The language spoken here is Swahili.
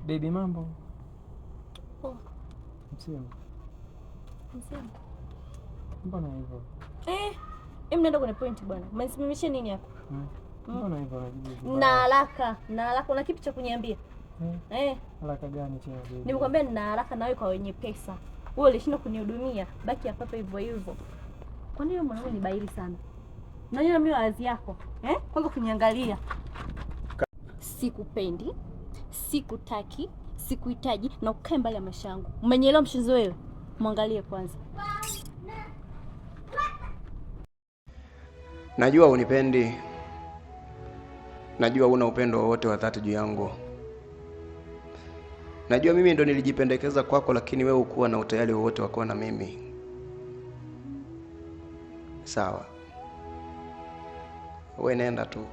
Baby mambo. Oh. Msema. Msema. Mbona hivyo? Mnaenda kwenye point bwana. Mmesimamisha nini hapa? Mbona hivyo unajibu? Na haraka. Una kitu cha kuniambia? Haraka gani tena baby? Nimekwambia nina haraka nawe kwa wenye pesa. Wewe ulishinda kunihudumia, baki hapa hivyo hivyo. Kwa nini mwanangu ni baili sana? Unajua mimi wazi yako. Kwanza kuniangalia. Sikupendi, sikutaki, sikuhitaji na ukae mbali ya maisha yangu. Umenielewa mshenzi wewe? Muangalie kwanza. Najua unipendi. Najua una upendo wowote wa dhati juu yangu. Najua mimi ndo nilijipendekeza kwako, lakini wewe ukuwa na utayari wowote wa kuwa na mimi. Sawa. Wewe nenda tu.